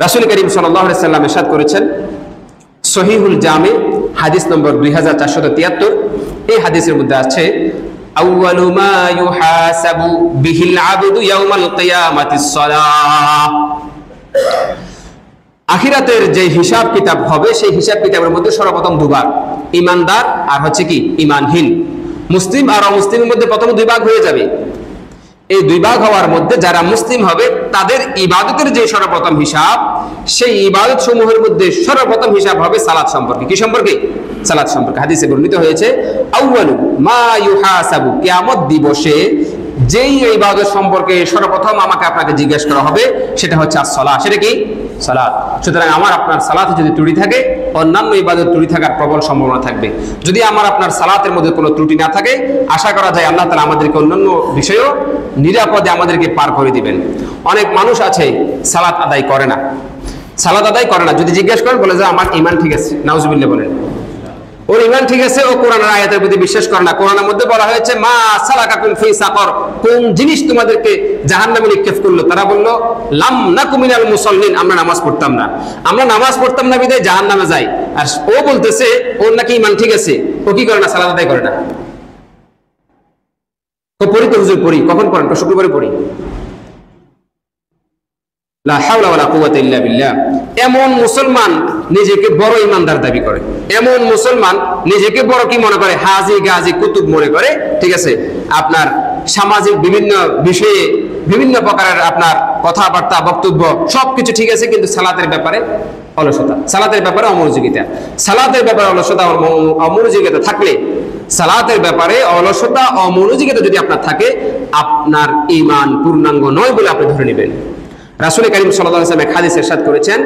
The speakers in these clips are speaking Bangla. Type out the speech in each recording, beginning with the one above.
রাসূল করিম সাল্লাল্লাহু আলাইহি সাল্লাম ইরশাদ করেছেন, সহিহুল জামি হাদিস নম্বর 2473, এই হাদিসের মধ্যে আছে, আউয়ালু মা ইউহাসাবু বিহিল আবদু ইয়াউমাল কিয়ামাতিস সালাহ। আখিরাতের যে হিসাব কিতাব হবে, সেই হিসাব কিতাবের মধ্যে সর্বপ্রথম দুভাগ, ইমানদার আর হচ্ছে কি ইমানহীন। মুসলিম আর অমুসলিমের মধ্যে প্রথম দুই ভাগ হয়ে যাবে। এই দুই ভাগ হওয়ার মধ্যে যারা মুসলিম হবে তাদের ইবাদতের যে সর্বপ্রথম হিসাব, সেই ইবাদত সমূহের মধ্যে সর্বপ্রথম হিসাব হবে সালাত সম্পর্কে। কি সম্পর্কে? সালাত সম্পর্কে। হাদিসে বর্ণিত হয়েছে, আউয়ালু মা ইউহাসাবু, কিয়ামত দিবসে যেই ইবাদত সম্পর্কে সর্বপ্রথম আমাকে আপনাকে জিজ্ঞেস করা হবে সেটা হচ্ছে as-সালাহ। সেটা কি? সালাত। সুতরাং আমার আপনার সালাতে যদি ত্রুটি থাকে, অন্যান্য ইবাদত ত্রুটি থাকার প্রবল সম্ভাবনা থাকবে। যদি আমার আপনার সালাতের মধ্যে কোনো ত্রুটি না থাকে, আশা করা যায় আল্লাহ তাআলা আমাদেরকে অন্যান্য বিষয়েও নিরাপদে আমাদেরকে পার করে দিবেন। অনেক মানুষ আছে সালাত আদায় করে না, সালাত আদায় করে না। যদি জিজ্ঞেস করেন বলে যে আমার ঈমান ঠিক আছে, নাউজুবিল্লাহ বলেন, ওর ঈমান ঠিক আছে, ও কোরআনের আয়াতের প্রতি বিশ্বাস করে না। কোরআনের মধ্যে বলা হয়েছে, মা সালাকাকুম ফি সাকর, কোন জিনিস তোমাদেরকে জাহান্নামে নিক্ষেপ করলো? তারা বলল, লাম নাকু মিনাল মুসাল্লিন, আমরা নামাজ পড়তাম না, আমরা নামাজ পড়তাম না বিধায় জাহান্নামে যাই। আর ও বলতেছে ওর নাকি ঈমান ঠিক আছে, ও কি করে না? সালাত আদায় করে না। তো পড়ি তো হুজুর, পড়ি। কখন পড়েন? শুক্রবারে পড়ি। লা হাওলা ওয়ালা কুওয়াতা ইল্লা বিল্লাহ। এমন মুসলমান নিজেকে বড় ইমানদার দাবি করে, এমন মুসলমান নিজেকে বড় কি মনে করে? হাজি গাজী কুতুব মনে করে। ঠিক আছে, আপনার সামাজিক বিভিন্ন বিষয়ে বিভিন্ন প্রকারের আপনার কথাবার্তা বক্তব্য সবকিছু ঠিক আছে, কিন্তু সালাতের ব্যাপারে অলসতা, সালাতের ব্যাপারে অমনোযোগিতা। সালাতের ব্যাপারে অলসতা অমনোযোগিতা থাকলে, সালাতের ব্যাপারে অলসতা অমনোযোগিতা যদি আপনার থাকে, আপনার ঈমান পূর্ণাঙ্গ নয় বলে আপনি ধরে নেবেন। রাসূল করিম সাল্লাল্লাহু আলাইহি ওয়াসাল্লাম এক হাদিসে ইরশাদ করেছেন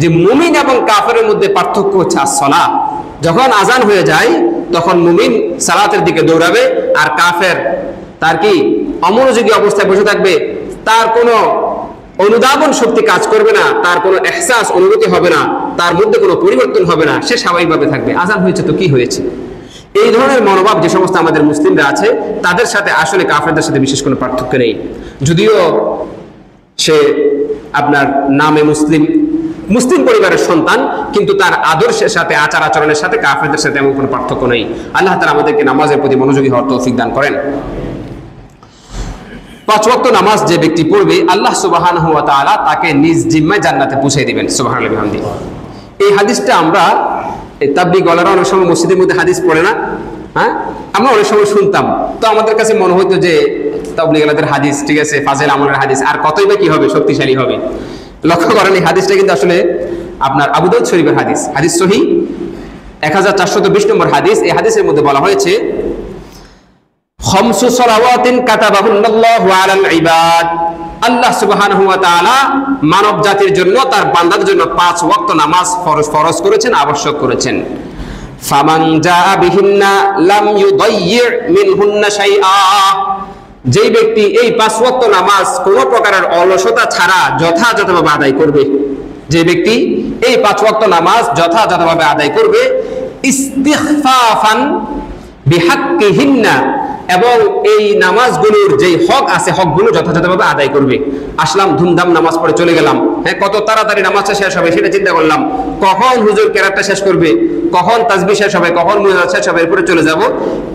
যে মুমিন এবং কাফেরের মধ্যে পার্থক্য হচ্ছে as-সালাহ। যখন আজান হয়ে যায় তখন মুমিন সালাতের দিকে দৌড়াবে, আর কাফের তার কি অমনোযোগী অবস্থায় বসে থাকবে, তার কোনো অনুধাবন শক্তি কাজ করবে না, তার কোনো ইহসাস অনুভূতি হবে না, তার মধ্যে কোনো পরিবর্তন হবে না, সে স্বাভাবিকভাবে থাকবে। আজান হয়েছে তো কি হয়েছে, এই ধরনের মনোভাব যে সমস্ত আমাদের মুসলিমরা আছে তাদের সাথে আসলে কাফেরদের সাথে বিশেষ কোনো পার্থক্য নেই। যদিও সে আপনার নামে মুসলিম, মুসলিম পরিবারের সন্তান, কিন্তু তার আদর্শের সাথে, আচার আচরণের সাথে কাফেরদের সাথে এমন কোনো পার্থক্য নেই। আল্লাহ তাআলা আমাদেরকে নামাজের প্রতি মনোযোগী হওয়ার তৌফিক দান করেন। 5 ওয়াক্ত নামাজ যে ব্যক্তি পড়বে, আল্লাহ সুবহানাহু ওয়া তাআলা তাকে নিজ জিম্মায় জান্নাতে পৌঁছে দিবেন। সুবহানাল্লাহি ওয়া বিহামদিহি। এই হাদিসটা আমরা তাবলীগ ওয়ালারা অনেক সময় মসজিদের মধ্যে হাদিস পড়ে না, হ্যাঁ, আমরা অনেক সময় শুনতাম, তো আমাদের কাছে মনে হইতো যে তাবলীগ ওয়ালাদের হাদিস ঠিক আছে, ফাজিল আমলের হাদিস, আর কতই বা কি হবে, শক্তিশালী হবে। লক্ষ্য করেন এই হাদিসটা কিন্তু আসলে আপনার আবু দাউদ শরীফের হাদিস, হাদিস সহিহ 1420 নম্বর হাদিস। এই হাদিসের মধ্যে বলা হয়েছে, খামসু সালাওয়াতিন কাতাবাহুল্লাহু আলাল ইবাদ, আল্লাহ সুবহানাহু ওয়া তাআলা মানব জাতির জন্য, তার বান্দাদের জন্য 5 ওয়াক্ত নামাজ ফরজ করেছেন, আবশ্যক করেছেন। ফামান জাআ বিহিন্না লাম ইউদাইয়্যি মিনহুন্না শাইআ, যেই ব্যক্তি এই 5 ওয়াক্ত নামাজ কোন প্রকারের অলসতা ছাড়া যথাযথভাবে আদায় করবে, যে ব্যক্তি এই 5 ওয়াক্ত নামাজ যথাযথভাবে আদায় করবে, ইস্তিগফাফান বিহাক্কিহিন্না, এবং এই নামাজগুলোর যেই হক আছে হকগুলো যথাযথভাবে আদায় করবে। আসলাম, ধুমধাম নামাজ পড়ে চলে গেলাম, হ্যাঁ, কত তাড়াতাড়ি নামাজটা শেষ হবে সেটা চিন্তা করলাম, কখন হুজুর কেরাতটা শেষ করবে, কখন তাসবিহ শেষ হবে, কখন মুনাজাত শেষ হবে, এরপরে চলে যাব,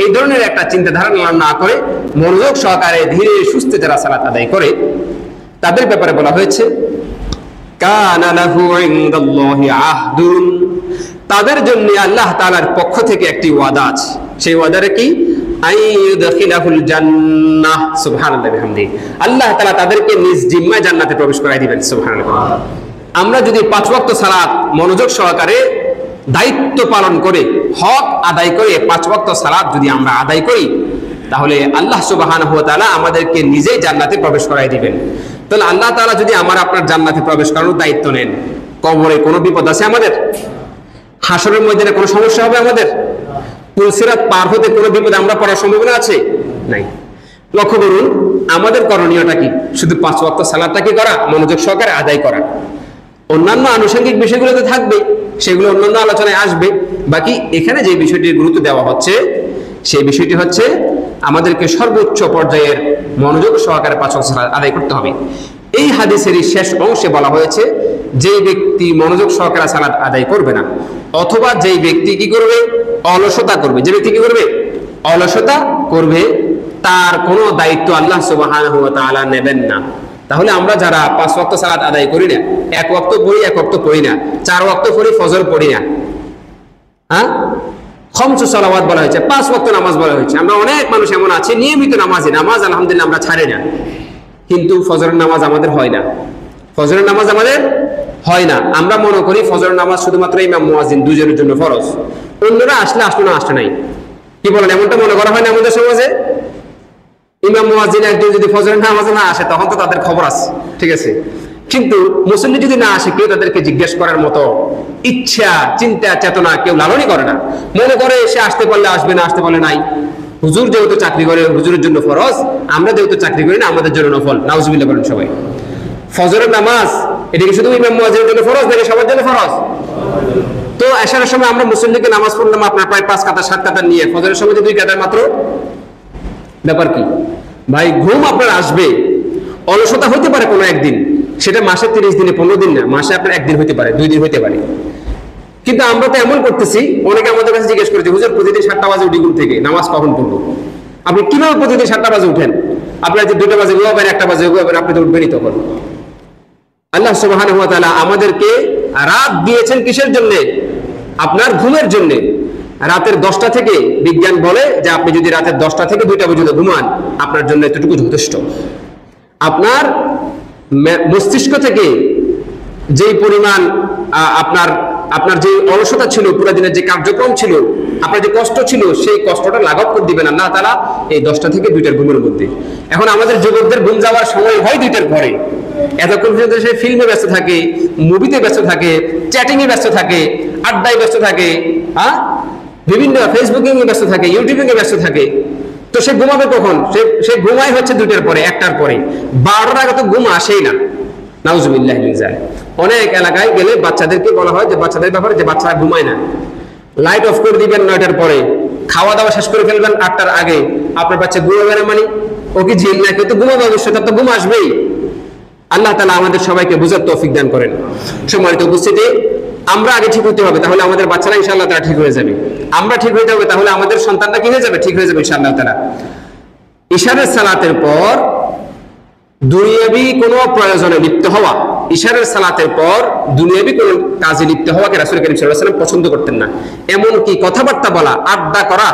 এই ধরনের একটা চিন্তাধারা না করে মনোযোগ সহকারে ধীরে সুস্থে যারা সালাত আদায় করে তাদের ব্যাপারে বলা হয়েছে, কানা লাহু ইনদাল্লাহি আহদুন, তাদের জন্য আল্লাহ তাআলার পক্ষ থেকে একটি ওয়াদা আছে। সেই ওয়াদাটা কি? আইয়ুদখিলাহুল জান্নাহ। সুবহানাল্লাহি ওয়া বিহামদিহি। আল্লাহ তাআলা তাদেরকে নিজ জিম্মায় জান্নাতে প্রবেশ করায় দিবেন। সুবহানাল্লাহ। আমরা যদি 5 ওয়াক্ত সালাত মনোযোগ সহকারে দায়িত্ব পালন করে হক আদায় করে 5 ওয়াক্ত সালাত যদি আমরা আদায় করি, তাহলে আল্লাহ সুবহানাহু ওয়া তাআলা আমাদেরকে নিজেই জান্নাতে প্রবেশ করায় দিবেন। তাহলে আল্লাহ তাআলা যদি আমার আপনার জান্নাতে প্রবেশ করানোর দায়িত্ব নেন, কবরে কোনো বিপদ আছে আমাদের? হাসরের ময়দানে কোনো সমস্যা হবে আমাদের? পুলসিরাত পার হতে কোনো বিপদে আমরা পড়ার সম্ভাবনা আছে? নাই। লক্ষ্য করুন আমাদের করণীয়টা কি? শুধু 5 ওয়াক্ত সালাতটা কি করা, মনোযোগ সহকারে আদায় করা। অন্যান্য আনুষঙ্গিক বিষয়গুলো তো থাকবে, সেগুলো অন্যান্য আলোচনায় আসবে। বাকি এখানে যে বিষয়টির গুরুত্ব দেওয়া হচ্ছে সেই বিষয়টি হচ্ছে আমাদেরকে সর্বোচ্চ পর্যায়ের মনোযোগ সহকারে 5 ওয়াক্ত সালাত আদায় করতে হবে। এই হাদিসেরই শেষ অংশে বলা হয়েছে যে ব্যক্তি মনোযোগ সহকারে সালাত আদায় করবে না, অথবা যেই ব্যক্তি কি করবে, অলসতা করবে, যে ব্যক্তি কি করবে, অলসতা করবে, তার কোনো দায়িত্ব আল্লাহ সুবহানাহু ওয়া তাআলা নেবেন না। তাহলে আমরা যারা 5 ওয়াক্ত সালাত আদায় করি না, 1 ওয়াক্ত পড়ি, 1 ওয়াক্ত পড়ি না, 4 ওয়াক্ত পড়ি, ফজর পড়ি না, হ্যাঁ, খামসু সালাওয়াত বলা হয়েছে, 5 ওয়াক্ত নামাজ বলা হয়েছে। আমরা অনেক মানুষ এমন আছে নিয়মিত নামাজ আলহামদুলিল্লাহ আমরা ছাড়ি না, কিন্তু ফজরের নামাজ আমাদের হয় না, ফজরের নামাজ আমাদের হয় না। আমরা মনে করি ফজরের নামাজ শুধুমাত্র ইমাম মুয়াজ্জিন দুজনের জন্য ফরজ, অন্যরা আসলে আসলো না, আসলে নাই। কি বলেন, এমনটা মনে করা হয় না আমাদের সমাজে? ইমাম মুয়াজ্জিন একজন যদি ফজরের নামাজে না আসে তখন তো তাদের খবর আছে, ঠিক আছে, কিন্তু মুসল্লি যদি না আসে কেউ তাদেরকে জিজ্ঞেস করার মতো ইচ্ছা, চিন্তা, চেতনা কেউ লালনই করে না। মনে করে সে আসতে পারলে আসবে, না আসতে পারলে নাই। হুজুর যেহেতু চাকরি করে হুজুরের জন্য ফরজ, আমরা যেহেতু চাকরি করি না আমাদের জন্য নফল। নাউজুবিল্লাহ বলেন সবাই। ফজরের নামাজ এটা কি শুধু ইমাম মুয়াজ্জিনের জন্য ফরজ নাকি সবার জন্য ফরজ? তো এশারের সময় আমরা মুসল্লিকে নামাজ পড়লাম আপনার প্রায় 5 কাতার 7 কাতার নিয়ে, ফজরের সময় 2 কাতার মাত্র, ব্যাপার কি ভাই? ঘুম আপনার আসবে, অলসতা হতে পারে কোনো একদিন, সেটা মাসে 30 দিনে 15 দিন না, মাসে আপনার 1 দিন হতে পারে, 2 দিন হতে পারে। কিন্তু আমরা তো এমন করতেছি, অনেকে আমাদের কাছে জিজ্ঞেস করেছে, হুজুর প্রতিদিন 7টা বাজে উঠি ঘুম থেকে, নামাজ কখন পড়বো? আপনি কিভাবে প্রতিদিন 7টা বাজে উঠেন? আপনার যে 2টা বাজে ঘুমাবেন, 1টা বাজে ঘুমাবেন, আপনি তো উঠবেনই তখন। আল্লাহ সুবহানাহু ওয়া তাআলা আমাদেরকে রাত দিয়েছেন কিসের জন্য? আপনার ঘুমের জন্য। রাতের 10টা থেকে বিজ্ঞান বলে যে আপনি যদি রাতের 10টা থেকে 2টা পর্যন্ত ঘুমান আপনার জন্য এতটুকু যথেষ্ট। আপনার মস্তিষ্ক থেকে যেই পরিমাণ আপনার যে অলসতা ছিল, পুরো দিনের যে কার্যক্রম ছিল, আপনার যে কষ্ট ছিল, সেই কষ্টটা লাঘব করে দিবেন আল্লাহ তাআলা এই 10টা থেকে 2টার ঘুমের মধ্যে। এখন আমাদের যুবকদের ঘুম যাওয়ার সময় হয় 2টার পরে, এতক্ষণ পর্যন্ত সে ফিল্মে ব্যস্ত থাকে, মুভিতে ব্যস্ত থাকে, চ্যাটিং এ ব্যস্ত থাকে, আড্ডায় ব্যস্ত থাকে, হ্যাঁ, বিভিন্ন ফেসবুকিং এ ব্যস্ত থাকে, ইউটিউবিং এ ব্যস্ত থাকে। তো সে ঘুমাবে কখন? সে ঘুমায় হচ্ছে 2টার পরে, 1টার পরে, 12টার আগে তো ঘুম আসেই না। নাউজুবিল্লাহ মিন যালিক। অনেক এলাকায় গেলে বাচ্চাদেরকে বলা হয় যে বাচ্চাদের ব্যাপারে যে বাচ্চারা ঘুমায় না, লাইট অফ করে দিবেন 9টার পরে, খাওয়া দাওয়া শেষ করে ফেলবেন 8টার আগে। আপনার বাচ্চা ঘুমাবে না মানে ও কি জিন না? কেউ তো ঘুমাবে অবশ্যই, তার তো ঘুম আসবেই। আল্লাহ তাআলা আমাদের সবাইকে বুঝার তৌফিক দান করেন। সম্মানিত উপস্থিতি, আমরা আগে ঠিক হতে হবে, তাহলে আমাদের বাচ্চারা ইনশাআল্লাহ তারা ঠিক হয়ে যাবে। আমরা ঠিক হয়ে যাবে, তাহলে আমাদের সন্তানরা কি হয়ে যাবে? ঠিক হয়ে যাবে ইনশাআল্লাহ তাআলা। ইশারের সালাতের পর দুনিয়াবি কোনো প্রয়োজনে লিপ্ত হওয়া, ইশারের সালাতের পর দুনিয়াবি কোনো কাজে লিপ্ত হওয়াকে রাসূল করিম সাল্লাল্লাহু আলাইহি ওয়াসাল্লাম পছন্দ করতেন না। এমনকি কথাবার্তা বলা, আড্ডা করা,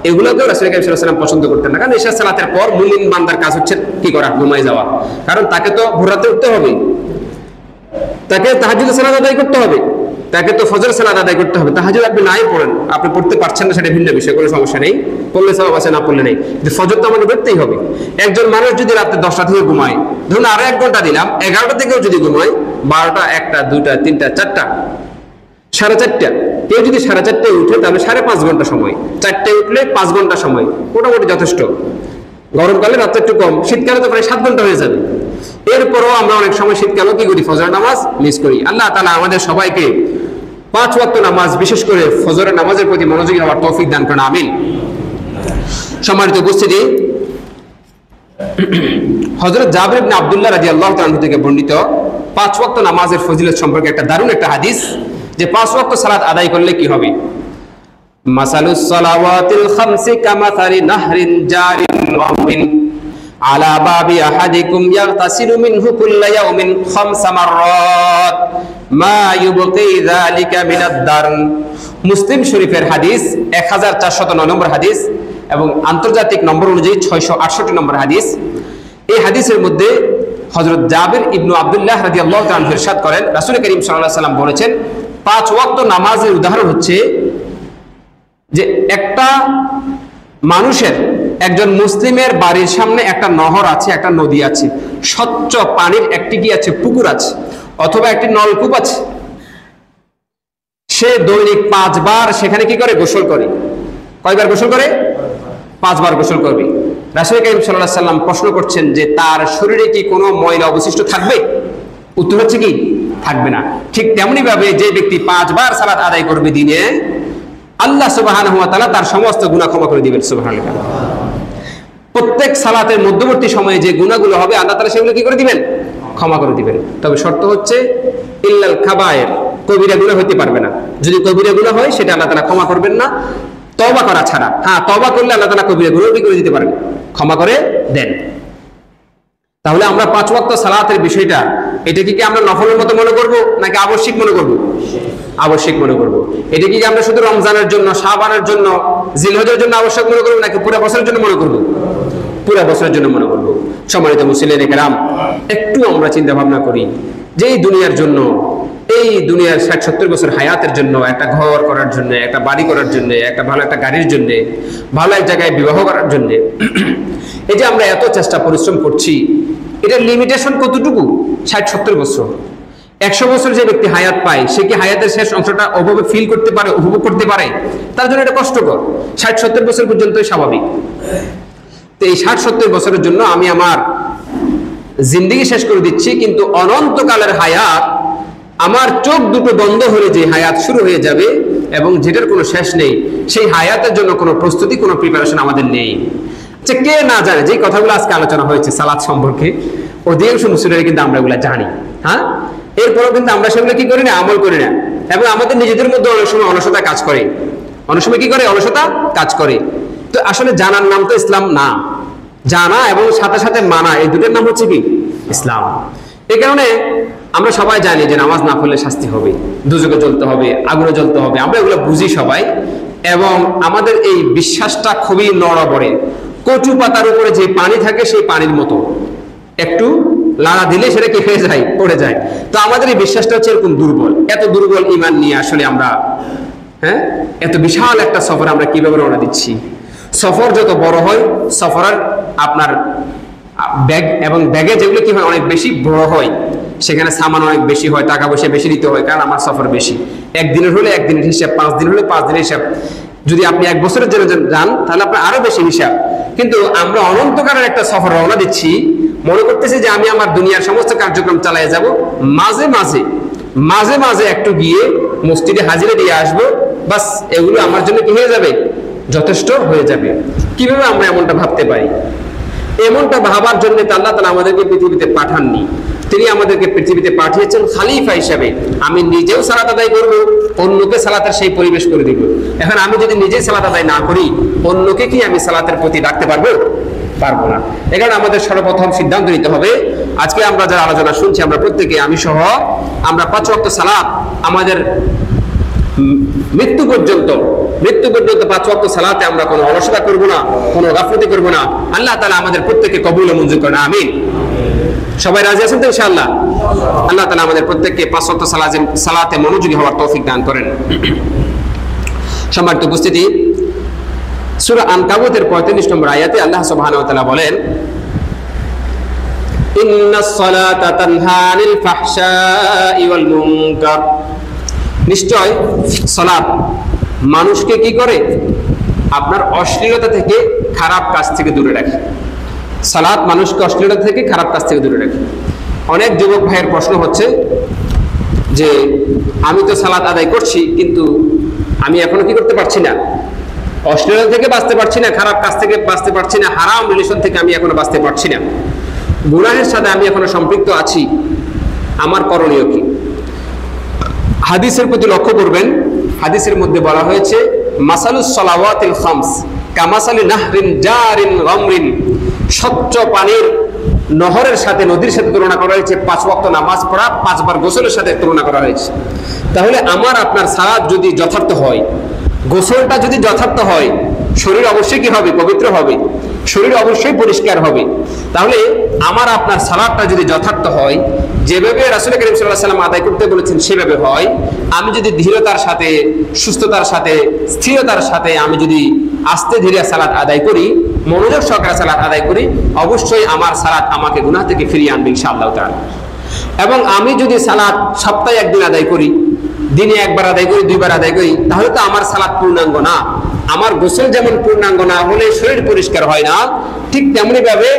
এগুলোকেও রাসূল করিম সাল্লাল্লাহু আলাইহি ওয়াসাল্লাম পছন্দ করতেন না। কারণ ইশার সালাতের পর মুমিন বান্দার কাজ হচ্ছে কি করা? ঘুমায় যাওয়া। কারণ তাকে তো ভোর রাতে উঠতে হবে, তাকে তাহাজ্জুদের সালাত আদায় করতে হবে, তাকে তো ফজর সালাত আদায় করতে হবে। তাহাজ্জুদ আপনি নাই পড়েন, আপনি পড়তে পারছেন না, সেটা ভিন্ন বিষয়, কোনো সমস্যা নেই, পড়লে সওয়াব আছে, না পড়লে নেই, কিন্তু ফজর তো আমাকে পড়তেই হবে। একজন মানুষ যদি রাতে 10টা থেকে ঘুমায়, ধরুন আরো 1 ঘন্টা দিলাম, 11টা থেকেও যদি ঘুমায়, 12টা, 1টা, 2টা, 3টা, 4টা, 4:30, কেউ যদি 4:30টায় উঠে তাহলে 5.5 ঘন্টা সময়, 4টায় উঠলে 5 ঘন্টা সময়, মোটামুটি যথেষ্ট। গরমকালে রাতটা একটু কম, শীতকালে তো প্রায় 7 ঘন্টা হয়ে যাবে। এরপরও আমরা অনেক সময় শীতকালেও কি করি? ফজরের নামাজ মিস করি। আল্লাহ তাআলা আমাদের সবাইকে 5 ওয়াক্ত নামাজ, বিশেষ করে ফজরের নামাজের প্রতি মনোযোগী হওয়ার তৌফিক দান করেন, আমিন। সম্মানিত উপস্থিতি, হযরত জাবির ইবনে আব্দুল্লাহ রাদিয়াল্লাহু তাআলা থেকে বর্ণিত 5 ওয়াক্ত নামাজের ফজিলত সম্পর্কে একটা দারুণ একটা হাদিস, যে 5 ওয়াক্ত সালাত আদায় করলে কি হবে। মাসালুস সালাওয়াতিল খামসি কামাসালি নাহরিন জারিন রাহমিন আলা বাবি আহাদিকুম ইয়াগতাসিলু মিনহু কুল্লা ইয়াউমিন 5 মাররাত মা ইউবকি যালিকা মিনাদ দারন। মুসলিম শরীফের হাদিস 1409 নম্বর হাদিস এবং আন্তর্জাতিক নম্বর অনুযায়ী 668 নম্বর হাদিস। এই হাদিসের মধ্যে হযরত জাবির ইবনে আব্দুল্লাহ রাদিয়াল্লাহু তাআলা ইরশাদ করেন, রাসূল করিম সাল্লাল্লাহু আলাইহি ওয়াসাল্লাম বলেছেন, 5 ওয়াক্ত নামাজের উদাহরণ হচ্ছে যে একটা মানুষের, একজন মুসলিমের বাড়ির সামনে একটা নহর আছে, একটা নদী আছে, স্বচ্ছ পানির একটি কি আছে? পুকুর আছে, অথবা একটি নলকূপ আছে। সে দৈনিক 5 বার সেখানে কি করে? গোসল করে। কয়বার গোসল করে? 5 বার গোসল করবে। রাসূল করিম সাল্লাল্লাহু আলাইহি ওয়াসাল্লাম প্রশ্ন করছেন যে তার শরীরে কি কোনো ময়লা অবশিষ্ট থাকবে? উত্তর হচ্ছে কি? থাকবে না। ঠিক তেমনি ভাবে যে ব্যক্তি 5 বার সালাত আদায় করবে দিনে, আল্লাহ সুবহানাহু ওয়া তাআলা তার সমস্ত গুনাহ ক্ষমা করে দিবেন। সুবহানাল্লাহ। প্রত্যেক সালাতের মধ্যবর্তী সময়ে যে গুনাহগুলো হবে আল্লাহ তাআলা সেগুলো কি করে দিবেন? ক্ষমা করে দিবেন। তবে শর্ত হচ্ছে ইল্লাল কাবায়ের, কবিরা গুনাহ হতে পারবে না। যদি কবিরা গুনাহ হয় সেটা আল্লাহ তাআলা ক্ষমা করবেন না তওবা করা ছাড়া। হ্যাঁ, তওবা করলে আল্লাহ তাআলা কবিরা গুনাহ করে দিতে পারেন, ক্ষমা করে দেন। তাহলে আমরা 5 ওয়াক্ত সালাতের বিষয়টা, এটাকে কি আমরা নফলের মতো মনে করব নাকি আবশ্যিক মনে করব? আবশ্যিক মনে করব। এটা কি আমরা শুধু রমজানের জন্য, শাবানের জন্য, জিলহজের জন্য আবশ্যক মনে করব নাকি পুরো বছরের জন্য মনে করব? পুরো বছরের জন্য মনে করব। সম্মানিত মুসলিম কেরাম, একটু আমরা চিন্তা ভাবনা করি যে এই দুনিয়ার জন্য, এই দুনিয়ার 60-70 বছর হায়াতের জন্য, একটা ঘর করার জন্য, একটা বাড়ি করার জন্য, একটা ভালো একটা গাড়ির জন্য, ভালো এক জায়গায় বিবাহ করার জন্য, এই যে আমরা এত চেষ্টা পরিশ্রম করছি, এটার লিমিটেশন কতটুকু? 60-70 বছর। 100 বছর যে ব্যক্তি হায়াত পায়, সে কি হায়াতের শেষ অংশটা ওভাবে ফিল করতে পারে, উপভোগ করতে পারে? তার জন্য এটা কষ্টকর। 60-70 বছর পর্যন্তই স্বাভাবিক। তো এই 60-70 বছরের জন্য আমি আমার জিন্দেগি শেষ করে দিচ্ছি, কিন্তু অনন্তকালের হায়াত, আমার চোখ দুটো বন্ধ হলে যে হায়াত শুরু হয়ে যাবে এবং যেটার কোনো শেষ নেই, সেই হায়াতের জন্য কোনো প্রস্তুতি, কোনো প্রিপারেশন আমাদের নেই। আচ্ছা, কে না জানে যে কথাগুলো আজকে আলোচনা হয়েছে সালাত সম্পর্কে, অধিকাংশ মুসলিমরা কিন্তু আমরা এগুলো জানি। হ্যাঁ, এরপরও কিন্তু আমরা সেগুলো কি করি না, আমল করি না। এবং আমাদের নিজেদের মধ্যে অনেক সময় অলসতা কাজ করে, অনেক সময় কি করে, অলসতা কাজ করে। তো আসলে জানার নাম তো ইসলাম না। জানা এবং সাথে সাথে মানা, এই দুটোর নাম হচ্ছে কি ইসলাম। এই কারণে আমরা সবাই জানি যে নামাজ না পড়লে শাস্তি হবে, দুজকে জ্বলতে হবে, আগুনে জ্বলতে হবে, আমরা এগুলো বুঝি সবাই। এবং আমাদের এই বিশ্বাসটা খুবই নড়বড়ে। কচু পাতার উপরে যে পানি থাকে সেই পানির মতো, একটু লাড়া দিলে সেটা কি হয়ে যায়, পড়ে যায়। তো আমাদের এই বিশ্বাসটা হচ্ছে এরকম দুর্বল। এত দুর্বল ঈমান নিয়ে আসলে আমরা এত বিশাল একটা সফর আমরা কিভাবে রওনা দিচ্ছি? সফর যত বড় হয়, সফরের আপনার ব্যাগ এবং ব্যাগে যেগুলো কি হয় অনেক বেশি বড় হয়, সেখানে সামান অনেক বেশি হয়, টাকা পয়সা বেশি দিতে হয়, কারণ আমার সফর বেশি। 1 দিনের হলে 1 দিনের হিসাব, 5 দিন হলে 5 দিনের হিসাব। যদি আপনি 1 বছরের জন্য যান তাহলে আপনার আরো বেশি হিসাব। কিন্তু আমরা অনন্তকালের একটা সফর রওনা দিচ্ছি, মনে করতেছি যে আমি আমার দুনিয়ার সমস্ত কার্যক্রম চালিয়ে যাব, মাঝে মাঝে একটু গিয়ে মসজিদে হাজিরা দিয়ে আসবো, বাস এগুলো আমার জন্য কি হয়ে যাবে, যথেষ্ট হয়ে যাবে। কিভাবে আমরা এমনটা ভাবতে পারি? এমনটা ভাবার জন্য আল্লাহ তাআলা আমাদেরকে পৃথিবীতে পাঠাননি। তিনি আমাদেরকে পৃথিবীতে পাঠিয়েছেন খালিফা হিসাবে। আমি নিজেও সালাত আদায় করব, অন্যকে সালাতের সেই পরিবেশ করে দিব। এখন আমি যদি নিজে সালাত আদায় না করি, অন্যকে কি আমি সালাতের প্রতি ডাকতে পারবো? পারবো না। এখানে আমাদের সর্বপ্রথম সিদ্ধান্ত নিতে হবে, আজকে আমরা যারা আলোচনা শুনছি, আমরা প্রত্যেকে, আমি সহ, আমরা 5 ওয়াক্ত সালাত আমাদের মৃত্যু পর্যন্ত 5 ওয়াক্ত সালাতে আমরা কোনো অলসতা করব না, কোনো গাফলতি করব না। আল্লাহ তাআলা আমাদের প্রত্যেককে কবুল ও মঞ্জুর করেন, আমিন। সবাই রাজি আছেন তো ইনশাআল্লাহ? আল্লাহ তাআলা আমাদের প্রত্যেককে 5 ওয়াক্ত সালাতে মনোযোগী হওয়ার তৌফিক দান করেন। সম্মানিত উপস্থিতি, সূরা আনকাবুতের 45 নম্বর আয়াতে আল্লাহ সুবহানাহু ওয়া তাআলা বলেন, ইন্নাস সালাতা তানহা আনিল ফাহশাই ওয়াল মুনকার। নিশ্চয় সালাত মানুষকে কি করে, আপনার অশ্লীলতা থেকে, খারাপ কাজ থেকে দূরে রাখে। সালাত মানুষকে অশ্লীলতা থেকে, খারাপ কাজ থেকে দূরে রাখে। অনেক যুবক ভাইয়ের প্রশ্ন হচ্ছে যে আমি তো সালাত আদায় করছি, কিন্তু আমি এখনো কি করতে পারছি না, অশ্লীলতা থেকে বাঁচতে পারছি না, খারাপ কাজ থেকে বাঁচতে পারছি না, হারাম রিলেশন থেকে আমি এখনো বাঁচতে পারছি না, গুনাহের সাথে আমি এখনো সম্পৃক্ত আছি, আমার করণীয় কি? হাদিসের প্রতি লক্ষ্য করবেন। হাদিসের মধ্যে বলা হয়েছে, মাসালুস সালাওয়াতিল খামস কামাসালি নাহরিন জারিন গামরিন। স্বচ্ছ পানির নহরের সাথে, নদীর সাথে তুলনা করা হয়েছে 5 ওয়াক্ত নামাজ পড়া, 5 বার গোসলের সাথে তুলনা করা হয়েছে। তাহলে আমার আপনার সালাত যদি যথার্থ হয়, গোসলটা যদি যথার্থ হয়, শরীর অবশ্যই কি হবে, পবিত্র হবে, শরীর অবশ্যই পরিষ্কার হবে। তাহলে আমার আপনার সালাতটা যদি যথার্থ হয়, যেভাবে রাসূল করিম সাল্লাল্লাহু আলাইহি ওয়াসাল্লাম আদায় করতে বলেছেন সেভাবে হয়, আমি যদি ধীরতার সাথে, সুস্থতার সাথে, স্থিরতার সাথে আমি যদি আস্তে ধীরে সালাত আদায় করি, মনোযোগ সহকারে সালাত আদায় করি, অবশ্যই আমার সালাত আমাকে গুনাহ থেকে ফিরিয়ে আনবে ইনশাআল্লাহ তাআলা। এবং আমি যদি সালাত সপ্তাহে 1 দিন আদায় করি, দিনে 1 বার আদায় করি, 2 বার আদায় করি, তাহলে তো আমার সালাত পূর্ণাঙ্গ না। আমার গোসল যেমন পূর্ণাঙ্গ না হলে শরীর পরিষ্কার হয় না, ঠিক তেমনি ভাবে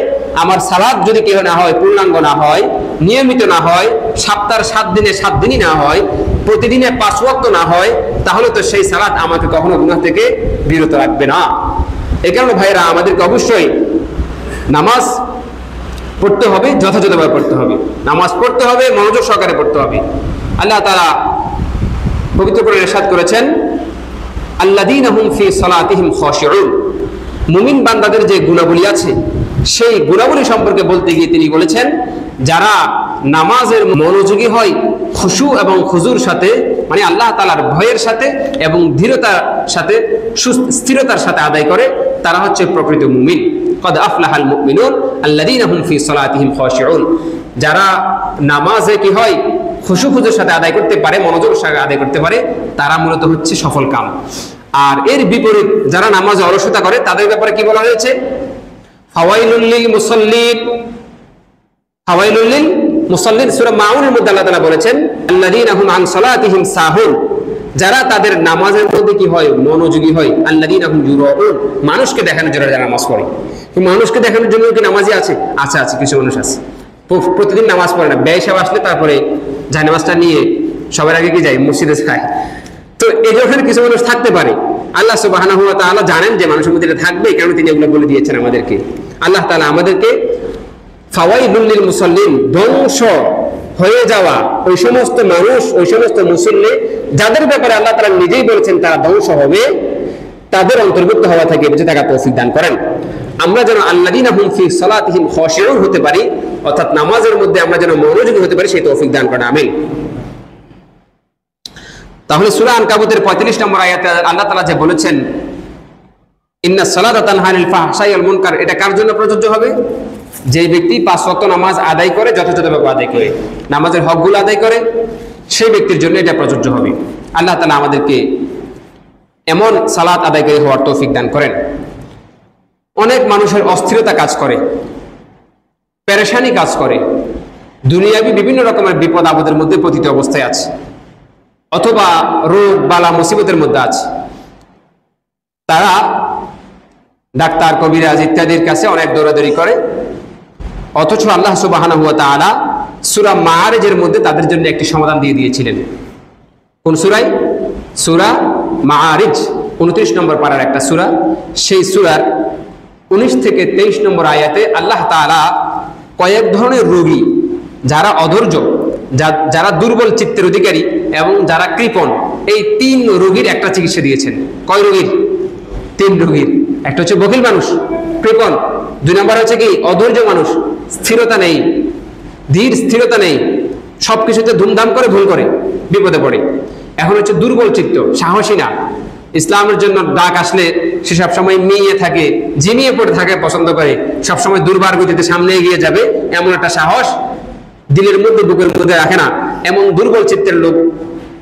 আমার সালাত যদি কেউ না হয়, পূর্ণাঙ্গ না হয়, নিয়মিত না হয়, সপ্তাহের 7 দিনে 7 দিনই না হয়, প্রতিদিনে 5 ওয়াক্ত না হয়, তাহলে তো সেই সালাত আমাকে কখনো গুনাহ থেকে বিরত রাখবে না। এই কারণে ভাইরা, আমাদেরকে অবশ্যই নামাজ পড়তে হবে, যথাযথভাবে পড়তে হবে। নামাজ পড়তে হবে, মনোযোগ সহকারে পড়তে হবে। আল্লাহ তাআলা পবিত্র কোরআনে ইরশাদ করেছেন, আল্লাযীনা হুম ফী সালাতিহিম খাশিউন। মুমিন বান্দাদের যে গুণাবলী আছে সেই গুণাবলী সম্পর্কে বলতে গিয়ে তিনি বলেছেন, যারা নামাজের মনোযোগী হয় খুশু এবং খুজুর সাথে, মানে আল্লাহ তাআলার ভয়ের সাথে এবং ধীরতার সাথে, স্থিরতার সাথে আদায় করে, তারা হচ্ছে প্রকৃত মুমিন। কদ আফলাহাল মুমিনুন আল্লাযীনা হুম ফী সালাতিহিম খাশিউন। যারা নামাজে কি হয় খুশু খুজুর সাথে আদায় করতে পারে, মনোযোগের সাথে আদায় করতে পারে, তারা মূলত হচ্ছে সফল কাম। আর এর বিপরীত যারা নামাজে অলসতা করে তাদের ব্যাপারে কি বলা হয়েছে? ফাওয়াইলুল লিল মুসাল্লিন, ফাওয়াইলুল লিল মুসাল্লিন। সূরা মাউনের মধ্যে আল্লাহ তাআলা বলেছেন, আল্লাযীনা হুম আন সালাতিহিম সাহুন। যারা তাদের নামাজের মধ্যে কি হয় মনোযোগী হয়, আল্লাযীনা হুম ইউরাউন। মানুষকে দেখানোর জন্য যারা নামাজ পড়ে, মানুষকে দেখানোর জন্য কি নামাজি আছে? আছে, কিছু মানুষ আছে প্রতিদিন নামাজ পড়ে না, ব্যয় সব আসলে তারপরে যায় নামাজটা নিয়ে সবার আগে কি যায় মসজিদে খায়। তো এই ধরনের কিছু মানুষ থাকতে পারে। আল্লাহ সুবহানাহু ওয়া তাআলা জানেন যে মানুষের মধ্যে এটা থাকবে, কারণ তিনি এগুলো বলে দিয়েছেন আমাদেরকে। আল্লাহ তাআলা আমাদেরকে ফাওয়াইলুল লিল মুসাল্লিন, ধ্বংস হয়ে যাওয়া ওই সমস্ত মানুষ, ওই সমস্ত মুসল্লি যাদের ব্যাপারে আল্লাহ তাআলা নিজেই বলেছেন তারা ধ্বংস হবে, তাদের অন্তর্ভুক্ত হওয়া থেকে বেঁচে থাকার তৌফিক দান করেন। আমরা যেন আল্লাযীনা হুম ফী সালাতিহিম খাশিউন হতে পারি, অর্থাৎ নামাজের মধ্যে আমরা যেন মনোযোগী হতে পারি, সেই তৌফিক দান করেন, আমিন। তাহলে সূরা আনকাবুতের 35 নম্বর আয়াতে আল্লাহ তাআলা যে বলেছেন ইন্নাস সালাতা তানহা আনিল ফাহশাই ওয়াল মুনকার, এটা কার জন্য প্রযোজ্য হবে? যে ব্যক্তি 5 ওয়াক্ত নামাজ আদায় করে, যথাযথভাবে আদায় করে, নামাজের হকগুলো আদায় করে, সেই ব্যক্তির জন্য এটা প্রযোজ্য হবে। আল্লাহ তাআলা আমাদেরকে এমন সালাত আদায়কারী হওয়ার তৌফিক দান করেন। অনেক মানুষের অস্থিরতা কাজ করে, পেরেশানি কাজ করে, দুনিয়াবি বিভিন্ন রকমের বিপদ আপদের মধ্যে পতিত অবস্থায় আছে, অথবা রোগ বালা মুসিবতের মধ্যে আছে। তারা ডাক্তার, কবিরাজ ইত্যাদির কাছে অনেক দৌড়াদৌড়ি করে, অথচ আল্লাহ সুবহানাহু ওয়া তাআলা সূরা মাআরিজের মধ্যে তাদের জন্য একটি সমাধান দিয়ে দিয়েছিলেন। কোন সূরায়? সূরা মাআরিজ, 29 নম্বর পারার একটা সূরা। সেই সূরার 19 থেকে 23 নম্বর আয়াতে আল্লাহ তাআলা কয়েক ধরনের রোগী, যারা অধৈর্য, যারা দুর্বল চিত্তের অধিকারী এবং যারা কৃপণ, এই 3 রোগীর একটা চিকিৎসা দিয়েছেন। কয় রোগীর? 3 রোগীর। একটা হচ্ছে বখিল মানুষ, কৃপণ। 2 নম্বর হচ্ছে কি অধৈর্য মানুষ, স্থিরতা নেই, ধীর স্থিরতা নেই, সবকিছুতে ধুমধাম করে ভুল করে, বিপদে পড়ে। এখন হচ্ছে দুর্বল চিত্ত, সাহসী না, ইসলামের জন্য ডাক আসলে সে সবসময় মিয়ে থাকে, ঝিমিয়ে পড়ে থাকে, পছন্দ করে, সবসময় দুর্বার গতিতে সামনে এগিয়ে যাবে, এমন একটা সাহস দিলের মধ্যে, বুকের মধ্যে রাখে না, এমন দুর্বল চিত্তের লোক।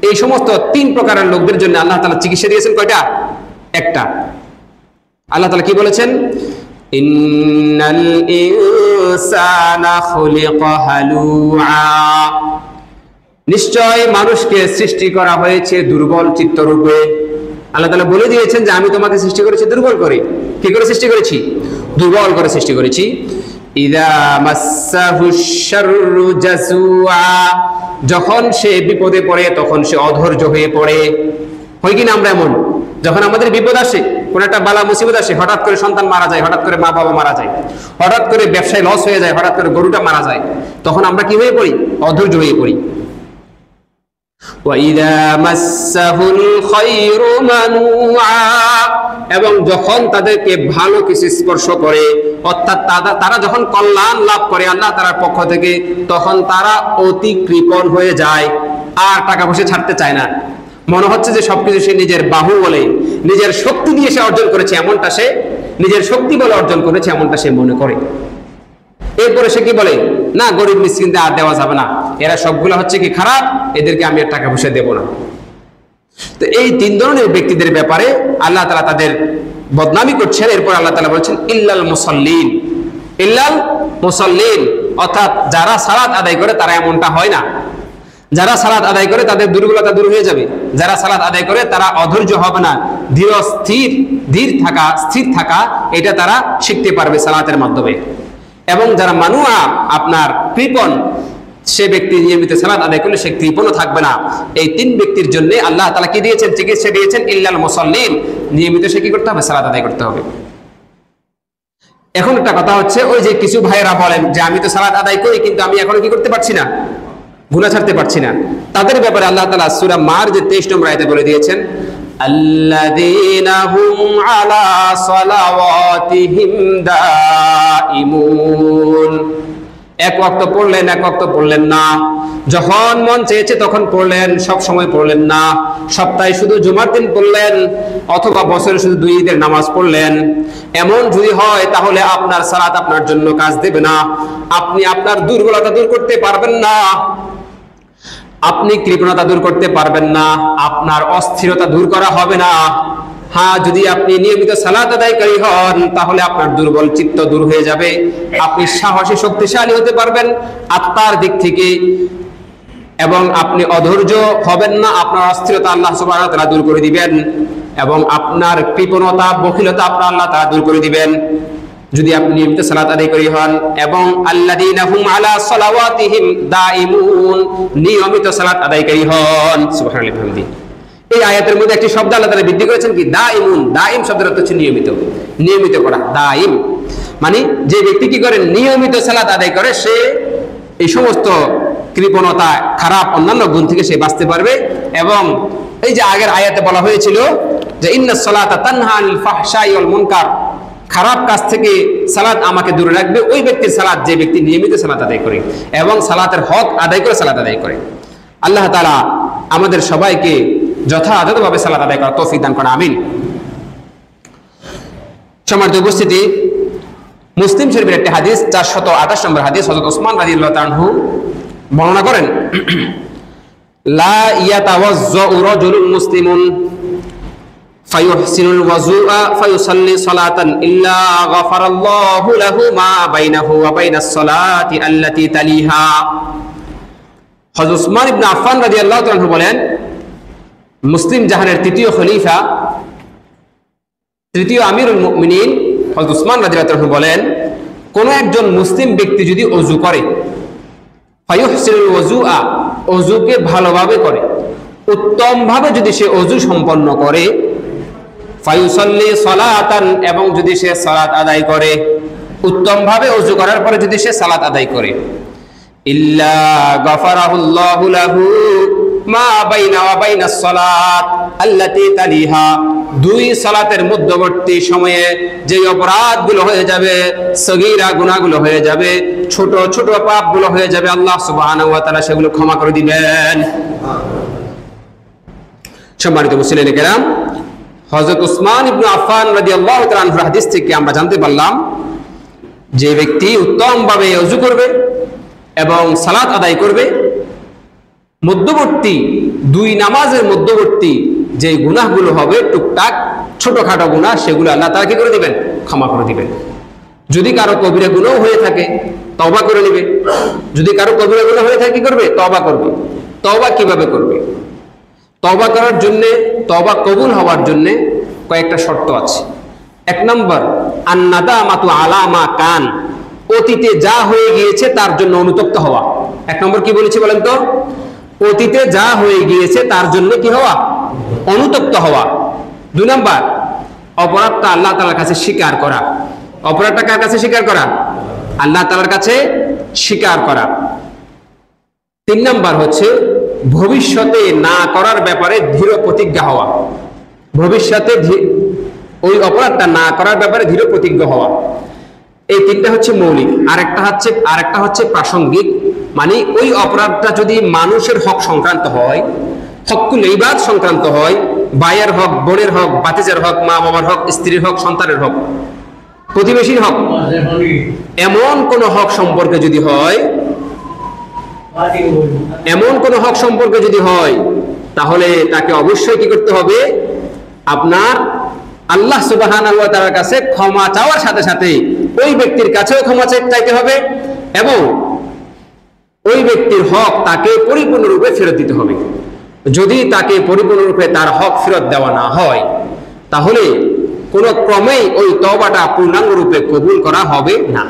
এই সমস্ত 3 প্রকারের লোকদের জন্য আল্লাহ তাআলা চিকিৎসা দিয়েছেন কয়টা? একটা। আল্লাহ তাআলা কি বলেছেন? ইন্নাল ইনসানা খুলিকা হালুআ, নিশ্চয় মানুষকে সৃষ্টি করা হয়েছে দুর্বল চিত্তরূপে। আল্লাহ তাআলা বলে দিয়েছেন যে আমি তোমাকে সৃষ্টি করেছি দুর্বল করে। কি করে সৃষ্টি করেছি? দুর্বল করে সৃষ্টি করেছি। ইযা মাসসাহুশ শাররু জাজুআ, যখন সে বিপদে পড়ে তখন সে অধৈর্য হয়ে পড়ে। হয় কি না আমরা এমন? যখন আমাদের বিপদ আসে, কোন একটা বালা মুসিবত আসে, হঠাৎ করে সন্তান মারা যায়, হঠাৎ করে মা বাবা মারা যায়, হঠাৎ করে ব্যবসায় লস হয়ে যায়, হঠাৎ করে গরুটা মারা যায়, তখন আমরা কি হয়ে পড়ি? অধৈর্য হয়ে পড়ি। ওয়াইদা মাসসাহুল খায়রু মানুআ, এবং যখন তাদেরকে ভালো কিছু স্পর্শ করে, অর্থাৎ তারা যখন কল্যাণ লাভ করে আল্লাহ তাআলার পক্ষ থেকে, তখন তারা অতি কৃপণ হয়ে যায়, আর টাকা পয়সা ছাড়তে চায় না। মনে হচ্ছে যে সবকিছু সে নিজের বাহু বলে, নিজের শক্তি দিয়ে সে অর্জন করেছে, এমনটা সে নিজের শক্তি বলে অর্জন করেছে, এমনটা সে মনে করে। এরপরে সে কি বলে? না, গরিব মিসকিনদের আর দেওয়া যাবে না, এরা সবগুলো হচ্ছে কি খারাপ, এদেরকে আমি আর টাকা পয়সা দেব না। তো এই 3 ধরনের ব্যক্তিদের ব্যাপারে আল্লাহ তাআলা তাদের বদনামি করছেন। এরপর আল্লাহ তাআলা বলছেন ইল্লাল মুসাল্লিন, ইল্লাল মুসাল্লিন, অর্থাৎ যারা সালাত আদায় করে তারা এমনটা হয় না। যারা সালাত আদায় করে তাদের দুর্বলতা দূর হয়ে যাবে, যারা সালাত আদায় করে তারা অধৈর্য হবে না, স্থির থাকা এটা তারা শিখতে পারবে সালাতের মাধ্যমে। এবং যারা মানুয়া, আপনার কৃপণ, সে ব্যক্তি নিয়মিত সালাত আদায় করলে সে কৃপণও থাকবে না। এই 3 ব্যক্তির জন্য আল্লাহ তাআলা কি দিয়েছেন? চিকিৎসা দিয়েছেন ইল্লাল মুসাল্লিন, নিয়মিত সে কি করতে হবে? সালাত আদায় করতে হবে। এখন একটা কথা হচ্ছে, ওই যে কিছু ভাইয়েরা বলেন যে আমি তো সালাত আদায় করি কিন্তু আমি এখনো কি করতে পারছি না, গুনাহ ছাড়তে পারছি না। তাদের ব্যাপারে আল্লাহ তাআলা সূরা মার যে 23 নম্বর আয়াতে বলে দিয়েছেন, আল্লাযীনা হুম আলা সালাওয়াতিহিম দাঈমুন। এক ওয়াক্ত পড়লেন, এক ওয়াক্ত পড়লেন না, যখন মন চেয়েছে তখন পড়লেন, সব সময় পড়লেন না, সপ্তাহে শুধু জুমার দিন পড়লেন অথবা বছরে শুধু 2 ঈদের নামাজ পড়লেন। এমন যদি হয় তাহলে আপনার সালাত আপনার জন্য কাজ দেবে না, আপনি আপনার দুর্বলতা দূর করতে পারবেন না, আপনি কৃপণতা দূর করতে পারবেন না, আপনার অস্থিরতা দূর করা হবে না। হ্যাঁ, যদি আপনি নিয়মিত সালাত আদায়কারী হন তাহলে আপনার দুর্বল চিত্ত দূর হয়ে যাবে, আপনি সাহসী শক্তিশালী হতে পারবেন আত্মার দিক থেকে, এবং আপনি অধৈর্য হবেন না, আপনার অস্থিরতা আল্লাহ সুবহানাহু ওয়া তাআলা দূর করে দিবেন, এবং আপনার কৃপণতা বখিলতা আপনার আল্লাহ তাআলা দূর করে দিবেন যদি আপনি নিয়মিত সালাত আদায়কারী হন। এবং আল্লাযীনা হুম আলা সালাওয়াতিহিম দাঈমুন, নিয়মিত সালাত আদায়কারী হন। সুবহানাল্লাহি ওয়া বিহামদিহি। এই আয়াতের মধ্যে একটি শব্দ আল্লাহ তাআলা বৃদ্ধি করেছেন কি, দাঈমুন। দাঈম শব্দের অর্থ হচ্ছে নিয়মিত, নিয়মিত করা। দাঈম মানে যে ব্যক্তি কি করে, নিয়মিত সালাত আদায় করে, সে এই সমস্ত কৃপণতা, খারাপ অন্যান্য গুণ থেকে সে বাঁচতে পারবে। এবং এই যে আগের আয়াতে বলা হয়েছিল যে ইন্নাস সালাতা তানহা আনিল ফাহশাই ওয়াল মুনকার, খারাপ কাজ থেকে সালাত আমাকে দূরে রাখবে ওই ব্যক্তির সালাত যে ব্যক্তি নিয়মিত সালাত আদায় করে এবং সালাতের হক আদায় করে সালাত আদায় করে। আল্লাহ তাআলা আমাদের সবাইকে যথাযথভাবে সালাত আদায় করার তৌফিক দান করেন, আমিন। সম্মানিত উপস্থিতি, মুসলিম শরীফের একটি হাদিস 428 নম্বর হাদিস, হযরত ওসমান রাদিয়াল্লাহু তাআলা আনহু বর্ণনা করেন, লা ইয়াতাওয়াজ্জাউ রাজুলুন মুসলিমুন ফায়ুহসিনুল ওয়াজুআ ফায়ুসাল্লি সালাতান ইল্লা গাফারাল্লাহু লাহু মা বাইনাহু ওয়া বাইনাস সালাতি আল্লাতী তালিহা। হযরত ওসমান ইবনে আফফান রাদিয়াল্লাহু তাআলা আনহু বলেন, মুসলিম জাহানের তৃতীয় খলিফা, তৃতীয় আমিরুল মুমিনিন হযরত ওসমান রাদিয়াল্লাহু তাআলা বলেন, কোন একজন মুসলিম ব্যক্তি যদি ওযু করে, ফায়ুহসিনুল ওয়াজুআ, ওযুকে ভালোভাবে করে, উত্তম ভাবে যদি সে ওযু সম্পন্ন করে, ফায়ুসাল্লি সালাতান, এবং যদি সে সালাত আদায় করে, উত্তম ভাবে ওযু করার পরে যদি সে সালাত আদায় করে, ইল্লা গাফারাহুল্লাহু লাহু মা বাইনা ওয়া বাইনাস সালাত আল্লাতী তালিহা, 2 সালাতের মধ্যবর্তী সময়ে যে অপরাধগুলো হয়ে যাবে, সগীরা গুনাহগুলো হয়ে যাবে, ছোট ছোট পাপগুলো হয়ে যাবে, আল্লাহ সুবহানাহু ওয়া তাআলা সেগুলো ক্ষমা করে দিবেন। সম্মানিত মুসলিম কেরাম, হযরত ওসমান ইবনে আফফান রাদিয়াল্লাহু তাআলা আনহুর হাদিস থেকে আমরা জানতে পারলাম যে ব্যক্তি উত্তমভাবে ওযু করবে এবং সালাত আদায় করবে, মধ্যবর্তী 2 নামাজের মধ্যবর্তী যে গুনাহগুলো হবে, টুকটাক ছোটখাটো গুনাহ, সেগুলো আল্লাহ তাআলা কি করে দিবেন, ক্ষমা করে দিবেন। যদি কারো কবিরা গুনাহ হয়ে থাকে তওবা করে নেবে, যদি কারো কবিরা গুনাহ হয়ে থাকে কি করবে, তওবা করবে। তওবা কিভাবে করবে? তওবা করার জন্য, তওবা কবুল হওয়ার জন্য কয়েকটা শর্ত আছে। 1 নম্বর, আন-নাদামাতু আলা মা কান, অতীতে যা হয়ে গিয়েছে তার জন্য অনুতপ্ত হওয়া। 1 নম্বর কি বলেছি বলেন তো? অতীতে যা হয়ে গিয়েছে তার জন্য কি হওয়া, অনুতপ্ত হওয়া। 2 নম্বর, অপরাধটা আল্লাহ তাআলার কাছে স্বীকার করা। অপরাধটা কার কাছে স্বীকার করা? আল্লাহ তাআলার কাছে স্বীকার করা। 3 নম্বর হচ্ছে ভবিষ্যতে না করার ব্যাপারে দৃঢ় প্রতিজ্ঞা হওয়া। ভবিষ্যতে ওই অপরাধটা না করার ব্যাপারে দৃঢ় প্রতিজ্ঞা হওয়া। এই 3টা হচ্ছে মৌলিক। আরেকটা হচ্ছে প্রাসঙ্গিক, মানে ওই অপরাধটা যদি মানুষের হক সংক্রান্ত হয়, হকুল ইবাদ সংক্রান্ত হয়, ভাইয়ের হক, বোনের হক, ভাতিজার হক, মা বাবার হক, স্ত্রীর হক, সন্তানের হক, প্রতিবেশীর হক, এমন কোন হক সম্পর্কে যদি হয়, এমন কোন হক সম্পর্কে যদি হয়, তাহলে তাকে অবশ্যই কি করতে হবে, আপনার আল্লাহ সুবহানাহু ওয়া তাআলার কাছে ক্ষমা চাওয়ার সাথে সাথে ওই ব্যক্তির কাছেও ক্ষমা চাইতে হবে, এবং ওই ব্যক্তির হক তাকে পরিপূর্ণরূপে ফেরত দিতে হবে। যদি তাকে পরিপূর্ণরূপে তার হক ফেরত দেওয়া না হয়, তাহলে কোনো ক্রমেই ওই তওবাটা পূর্ণাঙ্গ রূপে কবুল করা হবে না।